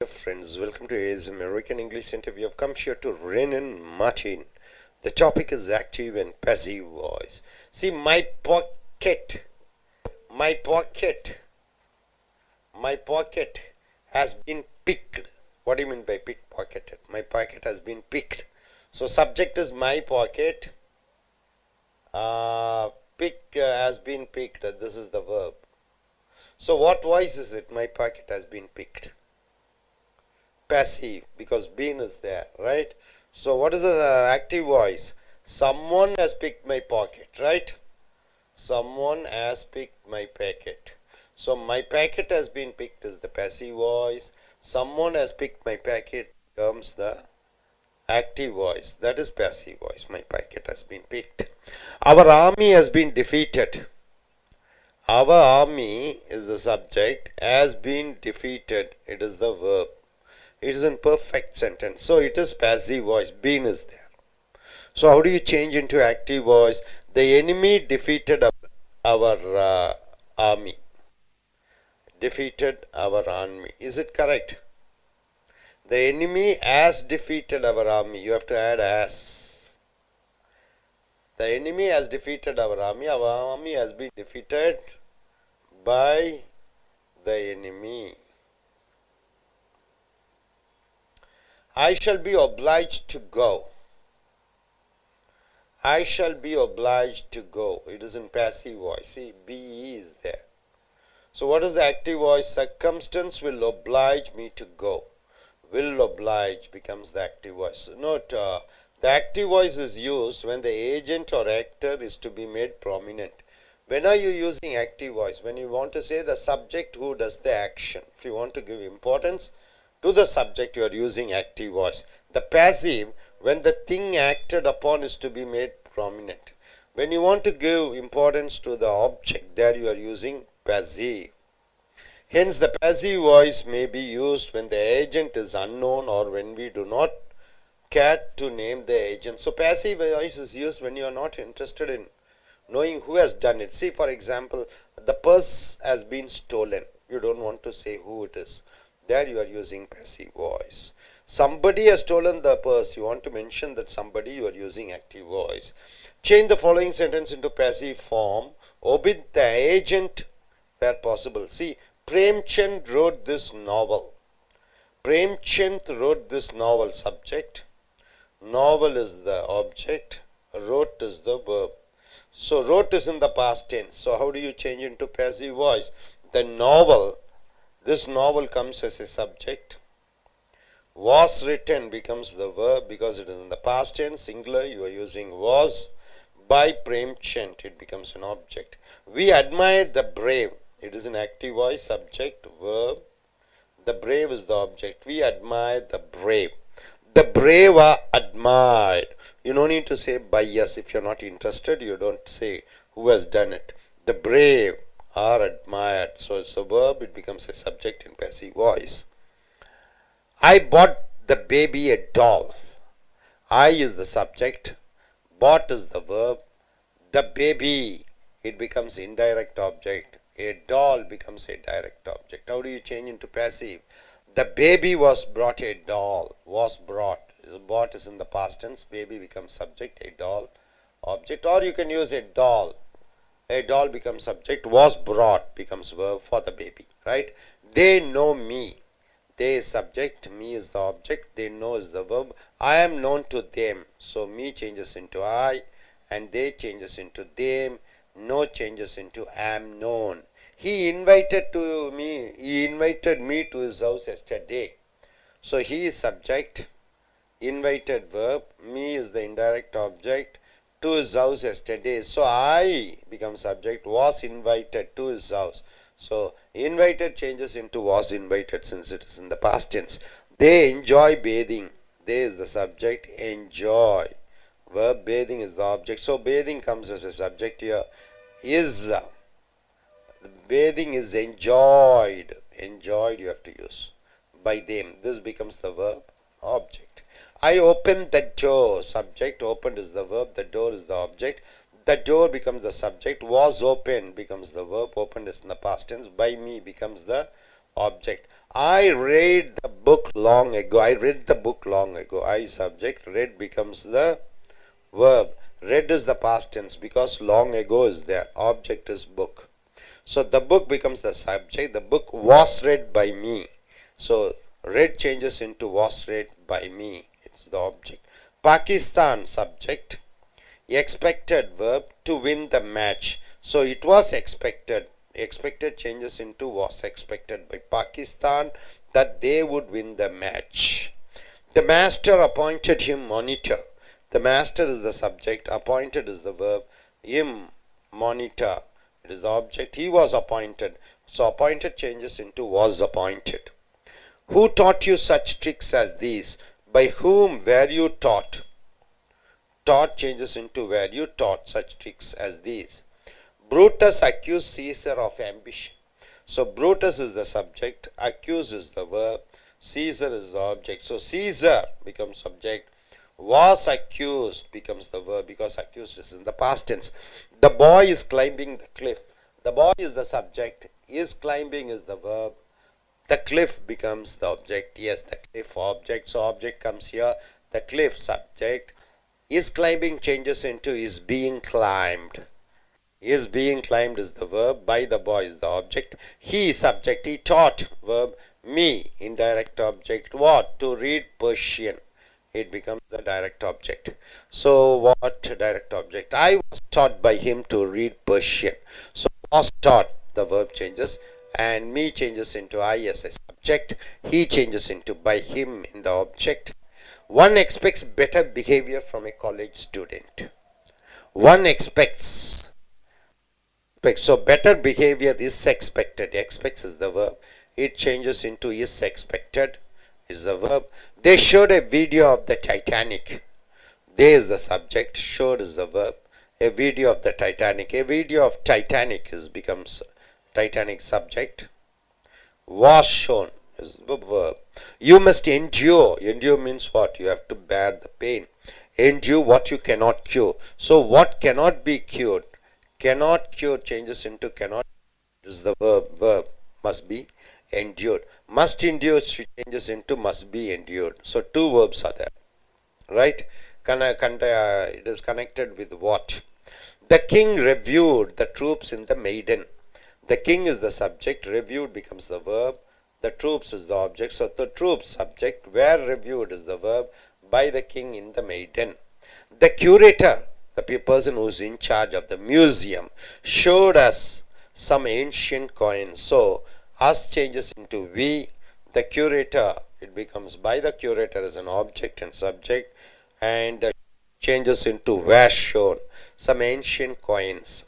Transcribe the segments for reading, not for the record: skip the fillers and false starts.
friends, welcome to AS American English Center. We have come here to Renan Martin. The topic is active and passive voice. See, my pocket has been picked. What do you mean by pickpocketed? My pocket has been picked. So subject is my pocket. Pick has been picked. This is the verb. So what voice is it? My pocket has been picked. Passive, because been is there, right? So what is the active voice? Someone has picked my pocket, right? Someone has picked my packet. So my packet has been picked is the passive voice. Someone has picked my packet comes the active voice. That is passive voice. My packet has been picked. Our army has been defeated. Our army is the subject, has been defeated. It is the verb. It is in perfect sentence. So it is passive voice. Been is there. So how do you change into active voice? The enemy defeated our army. Defeated our army. Is it correct? The enemy has defeated our army. You have to add has. The enemy has defeated our army. Our army has been defeated by the enemy. I shall be obliged to go. I shall be obliged to go. It is in passive voice. See, be is there. So what is the active voice? Circumstance will oblige me to go. Will oblige becomes the active voice. Note, the active voice is used when the agent or actor is to be made prominent. When are you using active voice? When you want to say the subject who does the action. If you want to give importance to the subject, you are using active voice. The passive, when the thing acted upon is to be made prominent. When you want to give importance to the object, there you are using passive. Hence, the passive voice may be used when the agent is unknown or when we do not care to name the agent. So, passive voice is used when you are not interested in knowing who has done it. See, for example, the purse has been stolen. You don't want to say who it is. There you are using passive voice. Somebody has stolen the purse. You want to mention that somebody, you are using active voice. Change the following sentence into passive form. Obey the agent where possible. See, Premchand wrote this novel. Premchand wrote this novel. Subject. Novel is the object. Wrote is the verb. So wrote is in the past tense. So how do you change into passive voice? The novel. This novel comes as a subject. Was written becomes the verb because it is in the past tense, singular. You are using was. By Premchand, it becomes an object. We admire the brave. It is an active voice, subject, verb. The brave is the object. We admire the brave. The brave are admired. You don't need to say by us. If you are not interested, you don't say who has done it. The brave are admired. So it's a verb, it becomes a subject in passive voice. I bought the baby a doll. I is the subject. Bought is the verb. The baby, it becomes indirect object. A doll becomes a direct object. How do you change into passive? The baby was brought a doll. Was brought. Bought is in the past tense. Baby becomes subject. A doll object. Or you can use a doll. A doll becomes subject. Was brought becomes verb for the baby. Right? They know me. They is subject. Me is the object. They know is the verb. I am known to them. So me changes into I. And they changes into them. No changes into am known. He invited me to his house yesterday. So he is subject, invited verb, me is the indirect object, to his house yesterday. So I becomes subject, was invited to his house. So invited changes into was invited since it is in the past tense. They enjoy bathing. They is the subject, enjoy. Verb bathing is the object. So bathing comes as a subject here. Is bathing is enjoyed. Enjoyed you have to use by them. This becomes the verb object. I opened the door. Subject. Opened is the verb. The door is the object. The door becomes the subject. Was opened becomes the verb. Opened is in the past tense. By me becomes the object. I read the book long ago. I read the book long ago. I subject. Read becomes the verb. Read is the past tense because long ago is there. Object is book. So the book becomes the subject. The book was read by me. So read changes into was read by me. It's the object. Pakistan subject. Expected verb to win the match. So it was expected. Expected changes into was expected by Pakistan that they would win the match. The master appointed him monitor. The master is the subject. Appointed is the verb. Him monitor. It is the object. He was appointed. So appointed changes into was appointed. Who taught you such tricks as these? By whom were you taught? Taught changes into were you taught such tricks as these. Brutus accused Caesar of ambition. So Brutus is the subject. Accuse is the verb. Caesar is the object. So Caesar becomes subject. Was accused becomes the verb because accused is in the past tense. The boy is climbing the cliff. The boy is the subject. Is climbing is the verb. The cliff becomes the object. Yes, the cliff object. So object comes here. The cliff subject. Is climbing changes into is being climbed. Is being climbed is the verb. By the boy is the object. He subject. He taught verb. Me indirect object. What? To read Persian. It becomes the direct object. So what direct object? I was taught by him to read Persian. So was taught, the verb changes, and me changes into I as a subject. He changes into by him in the object. One expects better behavior from a college student. One expects. So better behavior is expected. Expects is the verb. It changes into is expected. Is the verb. They showed a video of the Titanic. They is the subject. Showed is the verb. A video of the Titanic. A video of Titanic becomes Titanic subject. Was shown is the verb. You must endure. Endure means what? You have to bear the pain. Endure what you cannot cure. So what cannot be cured? Cannot cure changes into cannot is the verb. Verb must be endured. Must endure changes into must be endured. So two verbs are there. Right? It is connected with what? The king reviewed the troops in the maiden. The king is the subject. Reviewed becomes the verb. The troops is the object. So the troops subject. Where reviewed is the verb. By the king in the maiden. The curator, the person who is in charge of the museum, showed us some ancient coins. So us changes into we. The curator, it becomes by the curator as an object and subject, and changes into were shown. Some ancient coins.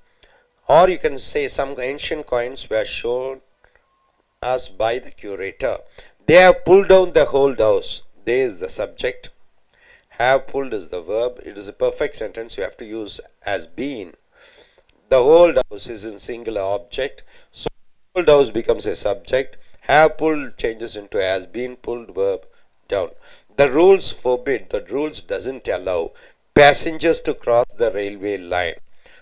Or you can say some ancient coins were shown us by the curator. They have pulled down the whole house. They is the subject. Have pulled is the verb. It is a perfect sentence. You have to use as been. The whole house is in singular object. So pulled house becomes a subject. Have pulled changes into has been pulled verb down. The rules forbid. The rules doesn't allow passengers to cross the railway line.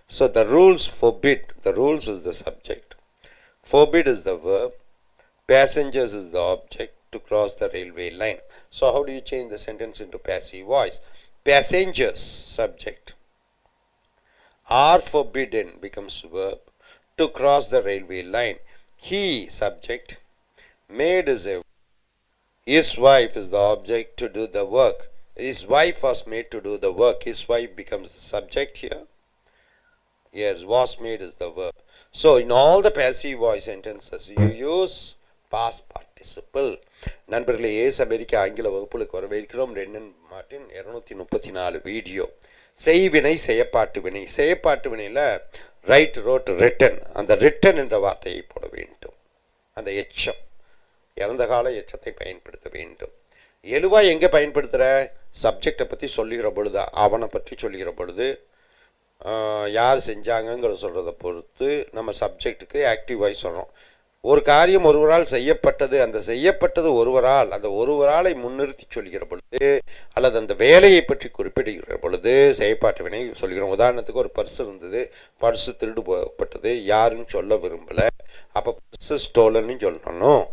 So the rules forbid. The rules is the subject. Forbid is the verb. Passengers is the object to cross the railway line. So how do you change the sentence into passive voice? Passengers subject. Are forbidden becomes verb to cross the railway line. He subject. Made is a. His wife is the object to do the work. His wife was made to do the work. His wife becomes the subject here. Yes, was made is the verb. So in all the passive voice sentences you use past participle. நண்பர்களே ace America ஆங்கில வகுப்புகளுக்கு வரவேற்கிறோம். ரென்னன் Martin 234 video. செய்வினை செய்யப்பாட்டு வினை. செய்யப்பாட்டு வினையில் right wrote written. அந்த return என்ற வார்த்தையை போட வேண்டும். அந்த எச்சம் இறந்த கால எச்சத்தை பயன்படுத்த வேண்டும். எழுவாய் எங்கே பயன்படுத்துகிற? சப்ஜெக்டை பற்றி சொல்லுகிற பொழுது, அவனை பற்றி சொல்லுகிற பொழுது, யார் செஞ்சாங்கங்கிறத சொல்கிறத பொறுத்து நம்ம சப்ஜெக்டுக்கு ஆக்டிவ் வாய்ஸ் சொல்கிறோம். ஒரு காரியம் ஒருவரால் செய்யப்பட்டது, அந்த செய்யப்பட்டது ஒருவரால், அந்த ஒருவராலை முன்னிறுத்தி சொல்கிற பொழுது அல்லது அந்த வேலையை பற்றி குறிப்பிடுகிற பொழுது செயற்பாட்டு வினை சொல்கிறோம். உதாரணத்துக்கு ஒரு பர்ஸ் இருந்தது, பர்ஸு திருடு போகப்பட்டது, யாருன்னு சொல்ல விரும்பலை, அப்போ பர்ஸு ஸ்டோலன்னு சொல்லணும்.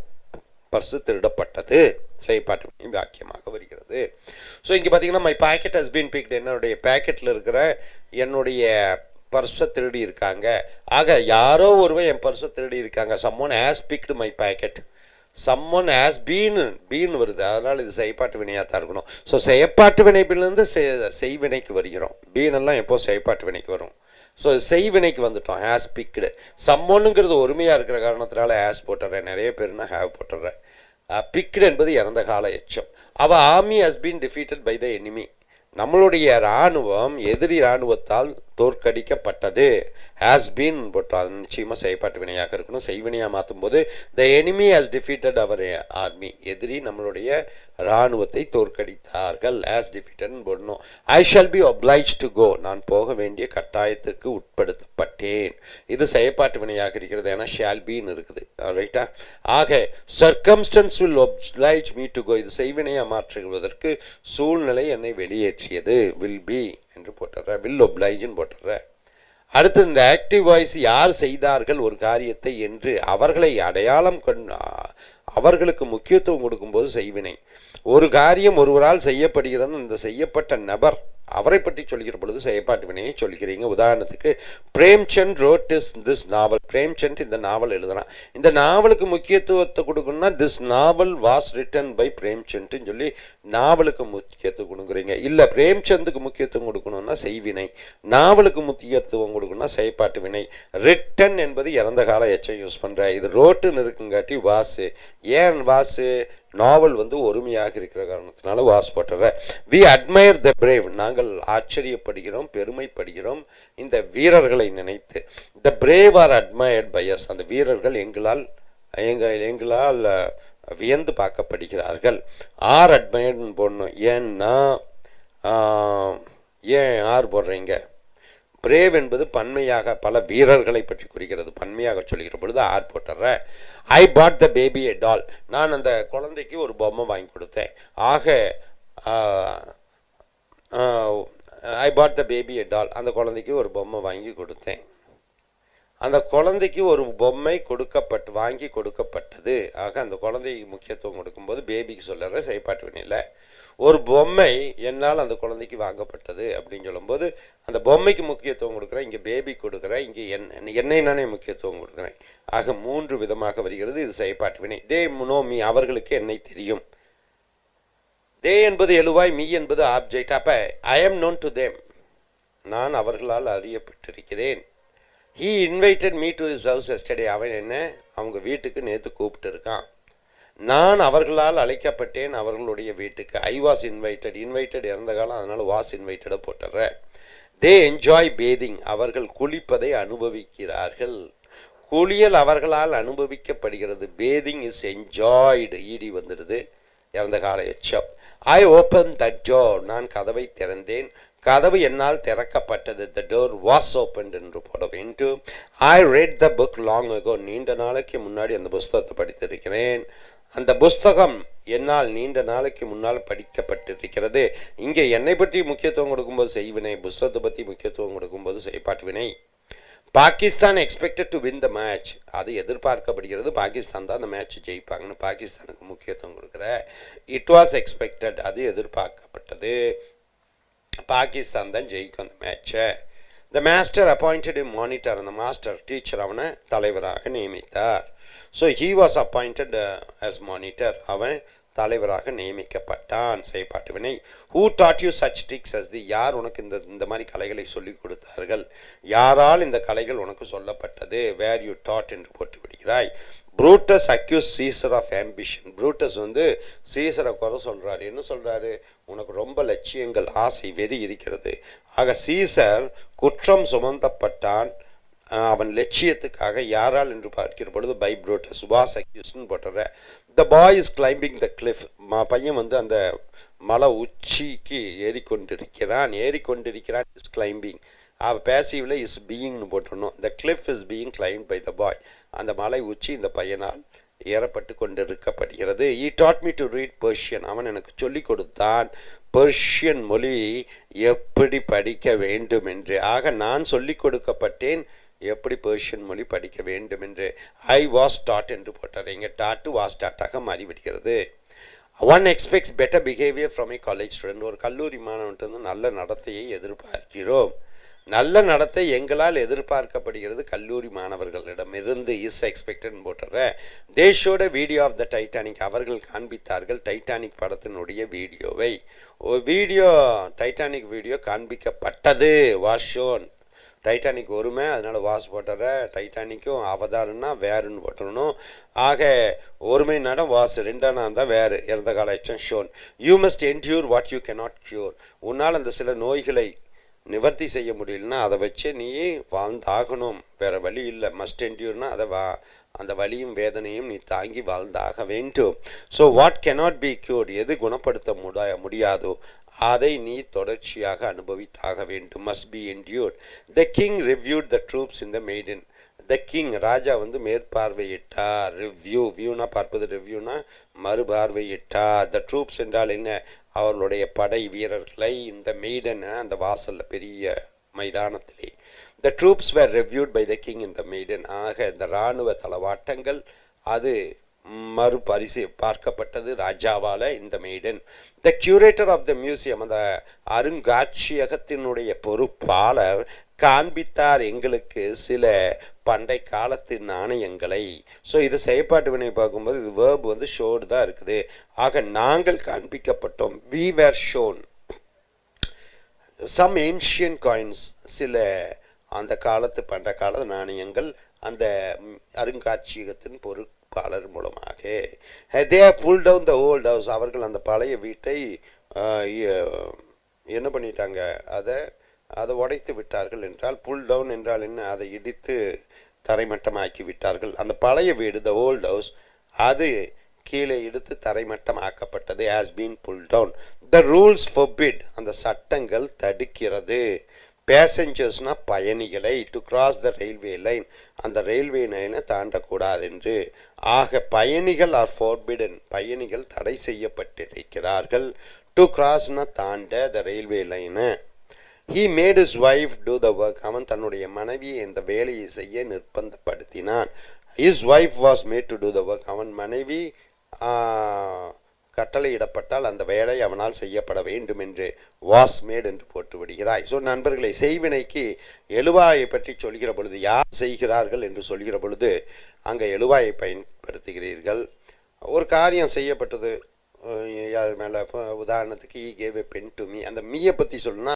பர்ஸு திருடப்பட்டது செயற்பாட்டு வினை வாக்கியமாக வருகிறது. ஸோ இங்கே பார்த்தீங்கன்னா my packet has been picked, என்னுடைய பேக்கெட்டில் இருக்கிற என்னுடைய பர்ஸை திருடி இருக்காங்க. ஆக யாரோ ஒருவன் என் பர்ஸை திருடி இருக்காங்க. சம்மோன் has picked my packet, சம்மோன் has been வருது, அதனால் இது செயற்பாட்டு வினையாக தான் இருக்கணும். ஸோ செயற்பாட்டு வினைப்பிலிருந்து செய்வினைக்கு வருகிறோம். பீனெல்லாம் எப்போ செயற்பாட்டு வினைக்கு வரும். ஸோ செய்வினைக்கு வந்துட்டோம். ஹேஸ் பிக்டு, சம்மோனுங்கிறது ஒருமையாக இருக்கிற காரணத்தினால ஹேஸ் போட்டுறேன், நிறைய பேர்னா ஹேவ் போட்டுறேன். பிக்டு என்பது இறந்த கால எச்சம். Our army has been defeated by the enemy, நம்மளுடைய இராணுவம் எதிரி இராணுவத்தால் தோற்கடிக்கப்பட்டது. ஹேஸ் பீன் போட்டோம், அது நிச்சயமாக செயற்பாட்டு வினையாக இருக்கணும். செய்வினையாக மாற்றும் போது the enemy has defeated our army, எதிரி நம்மளுடைய இராணுவத்தை தோற்கடித்தார்கள். ஹேஸ் டிஃபீட்டட்னு போடணும். I shall be oblige to go, நான் போக வேண்டிய கட்டாயத்திற்கு உட்படுத்தப்பட்டேன். இது செயற்பாட்டு வினையாக இருக்கிறது, ஏன்னா ஷால் பீன்னு இருக்குது. ரைட்டா? ஆக circumstances will oblige me to go, இது செய்வினையாக மாற்றுவதற்கு சூழ்நிலை என்னை வெளியேற்றியது. வில் பி என்று போட்டுற, வில் ஒப்ளைஜ்னு போட்டுற. அடுத்து இந்த ஆக்டிவ் வாய்ஸ் யார் செய்தார்கள் ஒரு காரியத்தை என்று அவர்களை அடையாளம் அவர்களுக்கு முக்கியத்துவம் கொடுக்கும்போது செய்வினை. ஒரு காரியம் ஒருவரால் செய்யப்படுகிறது, இந்த செய்யப்பட்ட நபர் அவரை பற்றி சொல்கிற பொழுது செயற்பாட்டு வினையை சொல்கிறீங்க. உதாரணத்துக்கு Premchand wrote this novel, Premchand இந்த நாவல் எழுதுறான். இந்த நாவலுக்கு முக்கியத்துவத்தை கொடுக்கணும்னா this novel was written by பிரேம்சந்த்னு சொல்லி நாவலுக்கு முக்கியத்துவம் கொடுக்குறீங்க. இல்லை பிரேம்சந்துக்கு முக்கியத்துவம் கொடுக்கணும்னா செய்வினை, நாவலுக்கு முக்கியத்துவம் கொடுக்கணும்னா செயற்பாட்டு வினை. ரிட்டன் என்பது இறந்த கால எச்சம் யூஸ் பண்ணுற, இது ரோட்டுன்னு இருக்குங்காட்டி வாசு. ஏன் வாசு? நாவல் வந்து ஒருமையாக இருக்கிற காரணத்தினால வாஸ் போட்டுற. வி அட்மையர் த பிரேவ், நாங்கள் ஆச்சரியப்படுகிறோம், பெருமைப்படுகிறோம் இந்த வீரர்களை நினைத்து. The brave are admired by us, அந்த வீரர்கள் எங்களால் வியந்து பார்க்கப்படுகிறார்கள். ஆர் அட்மையர்ட்னு போடணும். ஏன்னா ஏன் ஆர் போடுறீங்க? பிரேவ் என்பது பன்மையாக பல வீரர்களை பற்றி குறிக்கிறது, பன்மையாக சொல்கிற பொழுது ஆர் போட்டுற. ஐ பாட் த பேபி எ டால், நான் அந்த குழந்தைக்கு ஒரு பொம்மை வாங்கி கொடுத்தேன். ஆக ஐ பாட் த பேபி எ டால், அந்த குழந்தைக்கு ஒரு பொம்மை வாங்கி கொடுத்தேன். அந்த குழந்தைக்கு ஒரு பொம்மை வாங்கி கொடுக்கப்பட்டது. ஆக அந்த குழந்தைக்கு முக்கியத்துவம் கொடுக்கும்போது பேபிக்கு சொல்லுற செயற்பாட்டு வினையில் ஒரு பொம்மை என்னால் அந்த குழந்தைக்கு வாங்கப்பட்டது அப்படின்னு சொல்லும்போது அந்த பொம்மைக்கு முக்கியத்துவம் கொடுக்குறேன், இங்கே பேபி கொடுக்குறேன், இங்கே என்னை நானே முக்கியத்துவம் கொடுக்குறேன். ஆக மூன்று விதமாக வருகிறது, இது செயற்பாட்டு வினை. தே நோ மீ, அவர்களுக்கு என்னை தெரியும். தே என்பது எழுவாய், மீ என்பது ஆப்ஜெக்ட். அப்போ I am known to them, நான் அவர்களால் அறியப்பட்டிருக்கிறேன். He invited me to his house yesterday, அவன் என்ன அவங்க வீட்டுக்கு நேற்று கூப்பிட்டு இருக்கான். நான் அவர்களால் அழைக்கப்பட்டேன் அவர்களுடைய வீட்டுக்கு. ஐ வாஸ் இன்வைட்டட், இன்வைட்டட் இறந்த காலம், அதனால் வாஸ் இன்வைட்டடை போட்டுறேன். தே என்ஜாய் பேதிங், அவர்கள் குளிப்பதை அனுபவிக்கிறார்கள். குளியல் அவர்களால் அனுபவிக்கப்படுகிறது. பேதிங் இஸ் என்ஜாய்டு, ஈடி வந்துடுது, இறந்த கால எச்சம். ஐ ஓப்பன் த டோர், நான் கதவை திறந்தேன், கதவு என்னால் திறக்கப்பட்டது. த டோர் வாஸ் ஓப்பன்ட் என்று போட வேண்டும். I read the book long ago, நீண்ட நாளைக்கு முன்னாடி அந்த புஸ்தகத்தை படித்திருக்கிறேன். அந்த புஸ்தகம் என்னால் நீண்ட நாளைக்கு முன்னால் படிக்கப்பட்டிருக்கிறது. இங்கே என்னை பற்றி முக்கியத்துவம் கொடுக்கும்போது செய்வினை, புஸ்தகத்தை பற்றி முக்கியத்துவம் கொடுக்கும்போது செயற்பாட்டு வினை. Pakistan expected to win the match, அது எதிர்பார்க்கப்படுகிறது, பாகிஸ்தான் தான் அந்த மேட்ச் ஜெயிப்பாங்கன்னு பாகிஸ்தானுக்கு முக்கியத்துவம் கொடுக்குற. இட் வாஸ் எக்ஸ்பெக்டட், அது எதிர்பார்க்கப்பட்டது, பாகிஸ்தான் தான் ஜெயிக்கும் அந்த மேட்சை. The master appointed him monitor, அந்த மாஸ்டர் டீச்சர் அவனை தலைவராக நியமித்தார். So he was appointed as monitor, அவன் தலைவராக நியமிக்கப்பட்டான். செயற்பாட்டு வினை. Who taught you such tricks as the, யார் உனக்கு இந்த மாதிரி கலைகளை சொல்லிக் கொடுத்தார்கள், யாரால் இந்த கலைகள் உனக்கு சொல்லப்பட்டது. வேர் யூ டாட் என்று போட்டு விடுகிறாய். Brutus accuse Caesar of ambition, Brutus வந்து சீசரை குறை சொல்கிறாரு. என்ன சொல்கிறாரு? உனக்கு ரொம்ப லட்சியங்கள், ஆசை, வெறி இருக்கிறது. ஆக சீசர் குற்றம் சுமந்தப்பட்டான் அவன் லட்சியத்துக்காக. யாரால் என்று பார்க்கிற பொழுது பை ப்ரூட்டஸ், வாஸ் அக்யூஸ்ன்னு போட்டுற. The boy is climbing the cliff, பையன் வந்து அந்த மலை உச்சிக்கு ஏறிக்கொண்டிருக்கிறான் இஸ் கிளைம்பிங். பேசிவ்ல இஸ் பீயிங்னு போட்டுடணும். The cliff is being climbed by the boy, அந்த மலை உச்சி இந்த பையனால் ஏறப்பட்டு கொண்டிருக்கப்படுகிறது. He taught me to read Persian, அவன் எனக்கு சொல்லிக் கொடுத்தான் பெர்ஷியன் மொழி எப்படி படிக்க வேண்டும் என்று. ஆக நான் சொல்லிக் கொடுக்கப்பட்டேன் எப்படி பெர்ஷியன் மொழி படிக்க வேண்டும் என்று. ஐ வாஸ் டாட் என்று போட்டார். இங்கே டாட்டு வாஸ் டாட்டாக மாறிவிடுகிறது. One expects better behaviour from A college student. ஒரு கல்லூரி மாணவன்ட்டு வந்து நல்ல நடத்தையை எதிர்பார்க்கிறோம். நல்ல நடத்தை எங்களால் எதிர்பார்க்கப்படுகிறது கல்லூரி மாணவர்களிடமிருந்து. இஸ் எக்ஸ்பெக்டட்னு போட்டுறேன். தே ஷோட வீடியோ ஆஃப் த டைட்டானிக். அவர்கள் காண்பித்தார்கள் டைட்டானிக் படத்தினுடைய வீடியோவை. வீடியோ டைட்டானிக் வீடியோ காண்பிக்கப்பட்டது. Was shown. டைட்டானிக் ஒருமை, அதனால் வாஸ் போட்டுற. டைட்டானிக்கும் அவதாரம்னா வேறுன்னு போட்டுறணும். ஆக ஒருமை நடம் வாஸ், ரெண்டானா தான் வேறு. இறந்த கால எச்சம் shown. You must endure what you cannot cure. உன்னால் அந்த சில நோய்களை நிவர்த்தி செய்ய முடியலன்னா அதை வச்சு நீ வாழ்ந்தாகணும், வேறு வழி இல்லை. மஸ்ட் என்ட்யூர்னா அதை அந்த வலியும் வேதனையும் நீ தாங்கி வாழ்ந்தாக வேண்டும். So what cannot be cured, எது குணப்படுத்த முடியாதோ அதை நீ தொடர்ச்சியாக அனுபவித்தாக வேண்டும். Must be endured. The king reviewed the troops in the maidan. The king, ராஜா வந்து மேற்பார்வையிட்டார். ரிவ்யூ, வியூனா பார்ப்பது, ரிவ்யூனா மறுபார்வையிட்டார். த ட்ரூப்ஸ் என்றால் என்ன? அவர்களுடைய படை வீரர்களை. இந்த மெய்டன், அந்த வாசலில் பெரிய மைதானத்திலே. The troops were reviewed by the king in the maidan. ஆக இந்த இராணுவ தளவாட்டங்கள் அது பார்க்கப்பட்டது ராஜாவால் இந்த maidan. The curator of the museum, அந்த அருங்காட்சியகத்தினுடைய பொறுப்பாளர் காண்பித்தார் எங்களுக்கு சில பண்டை காலத்து நாணயங்களை. ஸோ இது செயற்பாட்டு வினை பார்க்கும்போது இது வேர்ப் வந்து ஷோடு தான் இருக்குது. ஆக நாங்கள் காண்பிக்கப்பட்டோம். We were shown some ancient coins, சில அந்த காலத்து பண்ட கால நாணயங்கள் அந்த அருங்காட்சியகத்தின் பொறுப்பாளர் மூலமாக. They pull down the old house. அவர்கள் அந்த பழைய வீட்டை என்ன பண்ணிட்டாங்க, அதை உடைத்து விட்டார்கள் என்றால். புல் டவுன் என்றால் என்ன? அதை இடித்து தரைமட்டமாக்கி விட்டார்கள். அந்த பழைய வீடு, த ஓல்ட் ஹவுஸ், அது கீழே இடித்து தரைமட்டம் ஆக்கப்பட்டது. Has been pull down. The rules forbid, அந்த சட்டங்கள் தடுக்கிறது. பேசஞ்சர்ஸ்னா பயணிகளை. To cross the railway line, அந்த ரயில்வே லைனை தாண்டக்கூடாது என்று. ஆக பயணிகள் ஆர் ஃபோர்பிடன், பயணிகள் தடை செய்யப்பட்டிருக்கிறார்கள். டு கிராஸ்னா தாண்ட, த ரயில்வே லைனை. He made his wife do the work. அவன் தன்னுடைய மனைவியை இந்த வேலையை செய்ய நிர்பந்தப்படுத்தினான். His wife was made to do the work. அவன் மனைவி கட்டளையிடப்பட்டால் அந்த வேலை அவனால் செய்யப்பட வேண்டும் என்று வாஸ் மேட் என்று போட்டு விடுகிறாய். ஸோ நண்பர்களை, செய்வினைக்கு எழுவாயை பற்றி சொல்கிற பொழுது, யார் செய்கிறார்கள் என்று சொல்கிற பொழுது அங்கே எழுவாயை பயன்படுத்துகிறீர்கள். ஒரு காரியம் செய்யப்பட்டது யார் மேலே, உதாரணத்துக்கு he gave a pen to me, அந்த மீயை பற்றி சொல்லணும்னா